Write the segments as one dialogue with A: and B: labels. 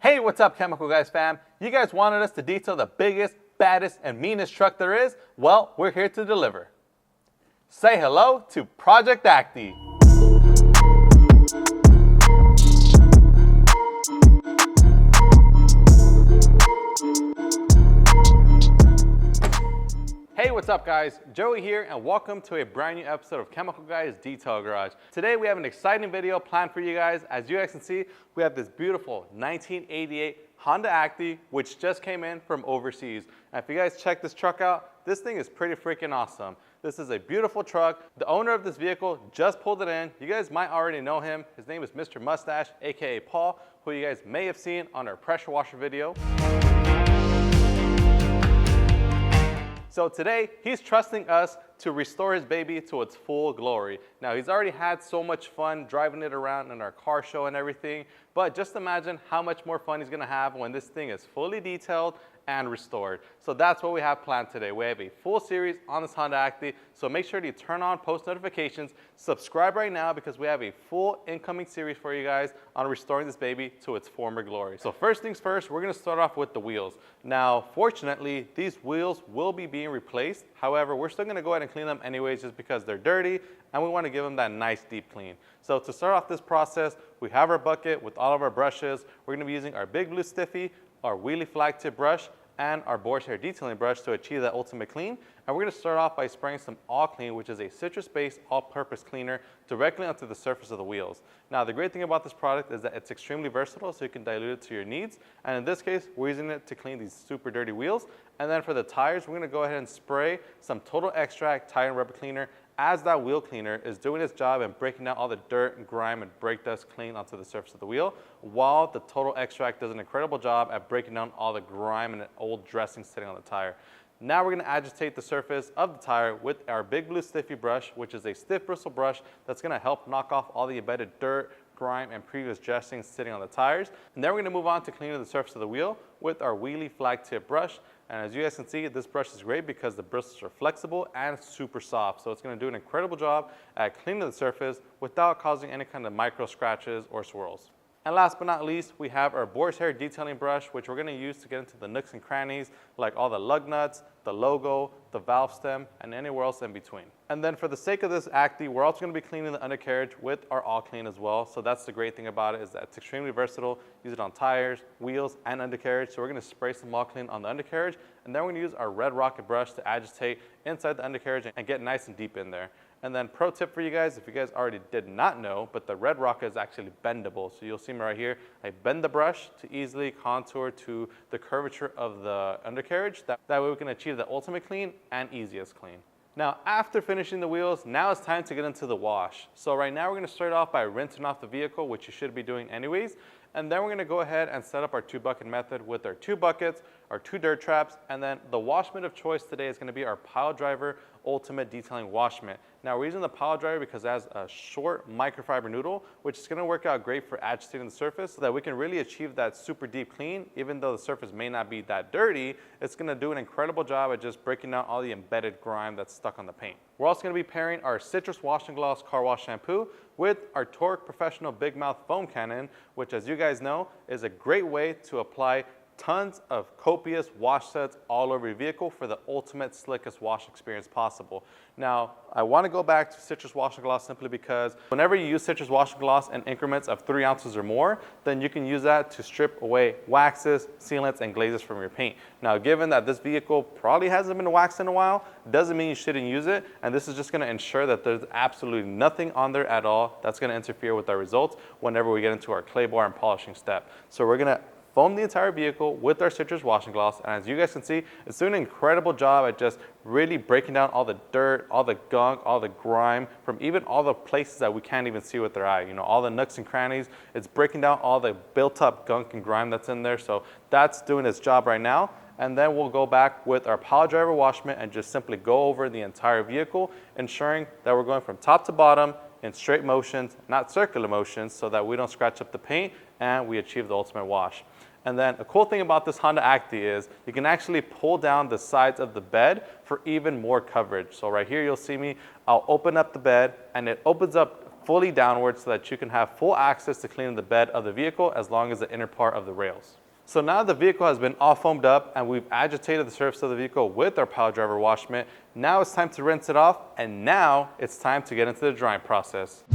A: Hey, what's up, Chemical Guys fam? You guys wanted us to detail the biggest, baddest, and meanest truck there is? Well, we're here to deliver. Say hello to Project Acty. Hey, what's up guys? Joey here and welcome to a brand new episode of Chemical Guys Detail Garage. Today we have an exciting video planned for you guys. As you guys can see, we have this beautiful 1988 Honda Acty which just came in from overseas. And if you guys check this truck out, this thing is pretty freaking awesome. This is a beautiful truck. The owner of this vehicle just pulled it in. You guys might already know him. His name is Mr. Mustache, aka Paul, who you guys may have seen on our pressure washer video. So today, he's trusting us to restore his baby to its full glory. Now, he's already had so much fun driving it around in our car show and everything, but just imagine how much more fun he's gonna have when this thing is fully detailed and restored. So that's what we have planned today. We have a full series on this Honda Acty, so make sure to turn on post notifications, subscribe right now because we have a full incoming series for you guys on restoring this baby to its former glory. So first things first, we're gonna start off with the wheels. Now, fortunately, these wheels will be being replaced. However, we're still gonna go ahead and clean them anyways just because they're dirty and we wanna give them that nice deep clean. So to start off this process, we have our bucket with all of our brushes. We're gonna be using our Big Blue Stiffy, our wheelie flag tip brush, and our boar's hair detailing brush to achieve that ultimate clean. And we're gonna start off by spraying some All Clean, which is a citrus-based all-purpose cleaner directly onto the surface of the wheels. Now, the great thing about this product is that it's extremely versatile, so you can dilute it to your needs. And in this case, we're using it to clean these super dirty wheels. And then for the tires, we're gonna go ahead and spray some Total Extract Tire and Rubber Cleaner as that wheel cleaner is doing its job and breaking out all the dirt and grime and brake dust clean onto the surface of the wheel, while the Total Extract does an incredible job at breaking down all the grime and old dressing sitting on the tire. Now we're gonna agitate the surface of the tire with our Big Blue Stiffy brush, which is a stiff bristle brush that's gonna help knock off all the embedded dirt, grime, and previous dressing sitting on the tires. And then we're gonna move on to cleaning the surface of the wheel with our wheelie flag tip brush. And as you guys can see, this brush is great because the bristles are flexible and super soft. So it's gonna do an incredible job at cleaning the surface without causing any kind of micro scratches or swirls. And last but not least, we have our boar's hair detailing brush, which we're gonna use to get into the nooks and crannies, like all the lug nuts, the logo, the valve stem, and anywhere else in between. And then for the sake of this Acty, we're also gonna be cleaning the undercarriage with our All Clean as well. So that's the great thing about it, is that it's extremely versatile. Use it on tires, wheels, and undercarriage. So we're gonna spray some All Clean on the undercarriage, and then we're gonna use our red rocket brush to agitate inside the undercarriage and get nice and deep in there. And then pro tip for you guys, if you guys already did not know, but the red rocket is actually bendable. So you'll see me right here. I bend the brush to easily contour to the curvature of the undercarriage. That way we can achieve the ultimate clean and easiest clean. Now, after finishing the wheels, now it's time to get into the wash. So right now we're gonna start off by rinsing off the vehicle, which you should be doing anyways. And then we're gonna go ahead and set up our 2-bucket method with our 2 buckets, our 2 dirt traps, and then the wash mitt of choice today is gonna be our Pile Driver Ultimate Detailing Wash Mitt. Now we're using the Pile Driver because it has a short microfiber noodle, which is gonna work out great for agitating the surface so that we can really achieve that super deep clean. Even though the surface may not be that dirty, it's gonna do an incredible job at just breaking out all the embedded grime that's stuck on the paint. We're also gonna be pairing our Citrus Wash and Gloss Car Wash Shampoo with our TORQ Professional Big Mouth Foam Cannon, which, as you guys know, is a great way to apply tons of copious wash suds all over your vehicle for the ultimate slickest wash experience possible. Now, I want to go back to Citrus Wash and Gloss simply because whenever you use Citrus Wash and Gloss in increments of 3 ounces or more, then you can use that to strip away waxes, sealants, and glazes from your paint. Now, given that this vehicle probably hasn't been waxed in a while, doesn't mean you shouldn't use it, and this is just going to ensure that there's absolutely nothing on there at all that's going to interfere with our results whenever we get into our clay bar and polishing step. So we're going to foam the entire vehicle with our Citrus Wash and Gloss, and as you guys can see, it's doing an incredible job at just really breaking down all the dirt, all the gunk, all the grime from even all the places that we can't even see with our eye. You know, all the nooks and crannies. It's breaking down all the built-up gunk and grime that's in there. So that's doing its job right now. And then we'll go back with our Pile Driver Wash Mitt and just simply go over the entire vehicle, ensuring that we're going from top to bottom in straight motions, not circular motions, so that we don't scratch up the paint and we achieve the ultimate wash. And then a cool thing about this Honda Acty is you can actually pull down the sides of the bed for even more coverage. So right here you'll see me, I'll open up the bed and it opens up fully downwards so that you can have full access to cleaning the bed of the vehicle as long as the inner part of the rails. So now the vehicle has been all foamed up and we've agitated the surface of the vehicle with our pile driver wash mitt. Now it's time to rinse it off, and now it's time to get into the drying process.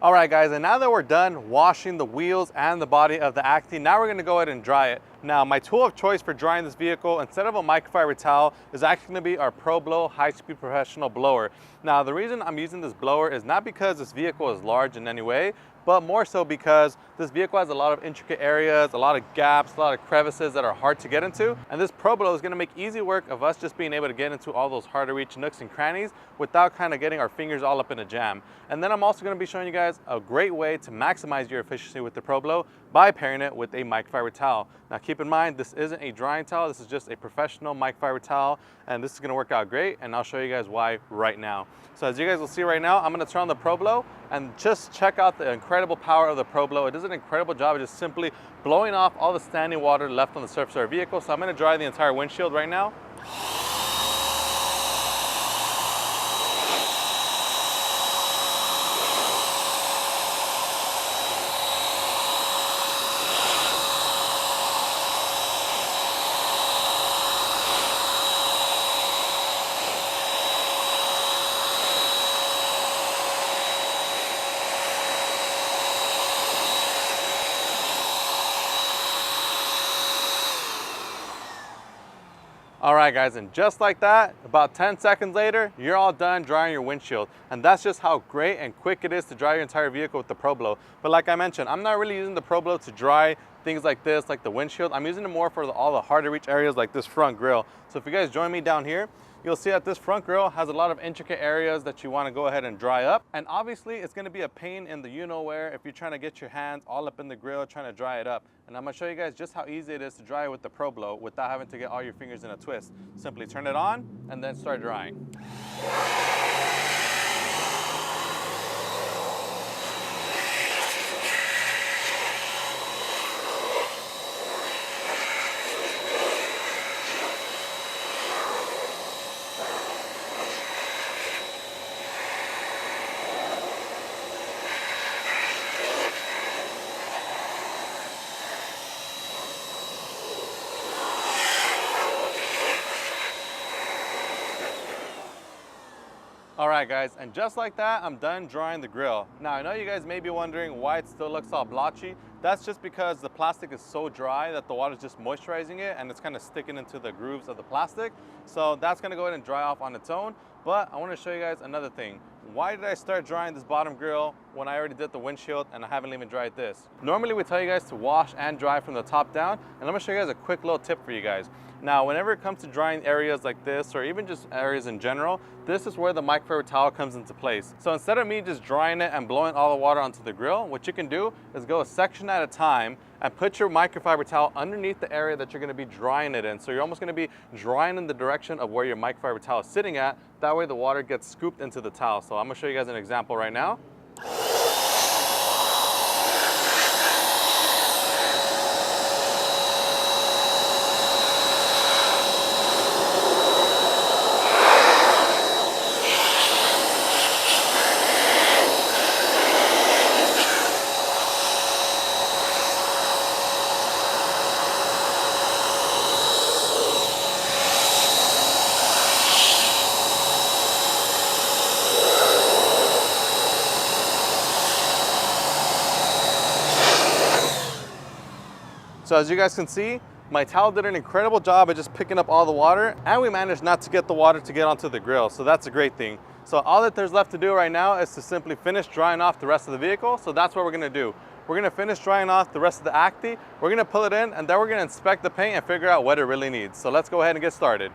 A: All right guys, and now that we're done washing the wheels and the body of the Acty, now we're gonna go ahead and dry it. Now my tool of choice for drying this vehicle, instead of a microfiber towel, is actually gonna be our ProBlow high-speed professional blower. Now the reason I'm using this blower is not because this vehicle is large in any way, but more so because this vehicle has a lot of intricate areas, a lot of gaps, a lot of crevices that are hard to get into. And this ProBlow is gonna make easy work of us just being able to get into all those hard to reach nooks and crannies without kind of getting our fingers all up in a jam. And then I'm also gonna be showing you guys a great way to maximize your efficiency with the ProBlow by pairing it with a microfiber towel. Now keep in mind, this isn't a drying towel, this is just a professional microfiber towel, and this is gonna work out great, and I'll show you guys why right now. So as you guys will see right now, I'm gonna turn on the ProBlow and just check out the incredible power of the ProBlow. It does an incredible job of just simply blowing off all the standing water left on the surface of our vehicle. So I'm gonna dry the entire windshield right now. All right guys, and just like that, about 10 seconds later, you're all done drying your windshield. And that's just how great and quick it is to dry your entire vehicle with the ProBlow. But like I mentioned, I'm not really using the ProBlow to dry things like this, like the windshield. I'm using it more for all the hard to reach areas like this front grille. So if you guys join me down here, you'll see that this front grille has a lot of intricate areas that you want to go ahead and dry up. And obviously it's going to be a pain in the you-know-where if you're trying to get your hands all up in the grille trying to dry it up. And I'm going to show you guys just how easy it is to dry it with the ProBlow without having to get all your fingers in a twist. Simply turn it on and then start drying. All right guys, and just like that, I'm done drying the grill. Now I know you guys may be wondering why it still looks all blotchy. That's just because the plastic is so dry that the water's just moisturizing it and it's kind of sticking into the grooves of the plastic. So that's gonna go ahead and dry off on its own. But I wanna show you guys another thing. Why did I start drying this bottom grill when I already did the windshield and I haven't even dried this? Normally we tell you guys to wash and dry from the top down, and I'm gonna show you guys a quick little tip for you guys. Now, whenever it comes to drying areas like this, or even just areas in general, this is where the microfiber towel comes into place. So instead of me just drying it and blowing all the water onto the grill, what you can do is go a section at a time and put your microfiber towel underneath the area that you're gonna be drying it in. So you're almost gonna be drying in the direction of where your microfiber towel is sitting at. That way the water gets scooped into the towel. So I'm gonna show you guys an example right now. So as you guys can see, my towel did an incredible job at just picking up all the water, and we managed not to get the water to get onto the grill. So that's a great thing. So all that there's left to do right now is to simply finish drying off the rest of the vehicle. So that's what we're gonna do. We're gonna finish drying off the rest of the Acty. We're gonna pull it in, and then we're gonna inspect the paint and figure out what it really needs. So let's go ahead and get started.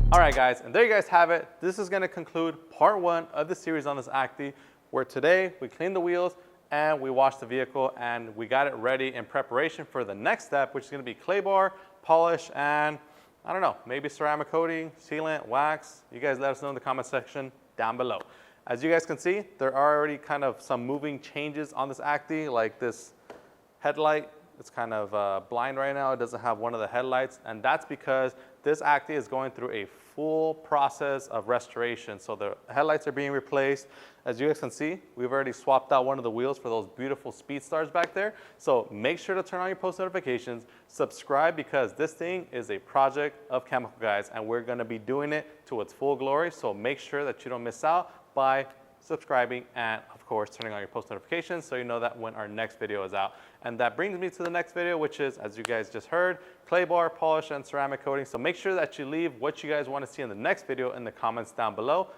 A: All right guys, and there you guys have it. This is gonna conclude part one of the series on this Acty, where today we cleaned the wheels and we washed the vehicle and we got it ready in preparation for the next step, which is gonna be clay bar, polish, and I don't know, maybe ceramic coating, sealant, wax. You guys let us know in the comment section down below. As you guys can see, there are already kind of some moving changes on this Acty, like this headlight. It's kind of blind right now. It doesn't have one of the headlights, and that's because this Acty is going through a full process of restoration. So the headlights are being replaced. As you guys can see, we've already swapped out one of the wheels for those beautiful speed stars back there. So make sure to turn on your post notifications, subscribe, because this thing is a project of Chemical Guys, and we're gonna be doing it to its full glory. So make sure that you don't miss out by subscribing and of course turning on your post notifications so you know that when our next video is out. And that brings me to the next video, which is, as you guys just heard, clay bar, polish, and ceramic coating. So make sure that you leave what you guys want to see in the next video in the comments down below.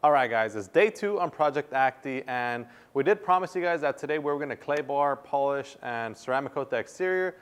A: All right, guys, it's day 2 on Project Acty, and we did promise you guys that today we were going to clay bar, polish, and ceramic coat the exterior.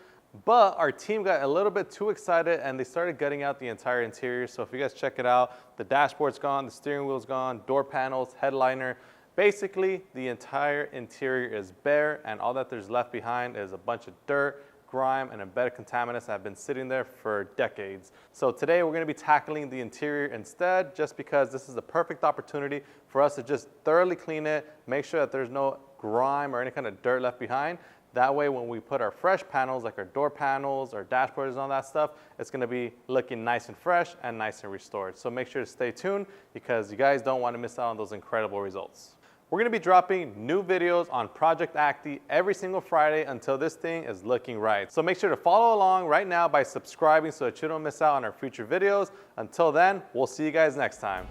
A: But our team got a little bit too excited and they started gutting out the entire interior. So if you guys check it out, the dashboard's gone, the steering wheel's gone, door panels, headliner. Basically, the entire interior is bare, and all that there's left behind is a bunch of dirt, grime, and embedded contaminants that have been sitting there for decades. So today we're gonna be tackling the interior instead, just because this is the perfect opportunity for us to just thoroughly clean it, make sure that there's no grime or any kind of dirt left behind. That way, when we put our fresh panels, like our door panels, our dashboards, and all that stuff, it's gonna be looking nice and fresh and nice and restored. So make sure to stay tuned because you guys don't wanna miss out on those incredible results. We're gonna be dropping new videos on Project Acty every single Friday until this thing is looking right. So make sure to follow along right now by subscribing so that you don't miss out on our future videos. Until then, we'll see you guys next time.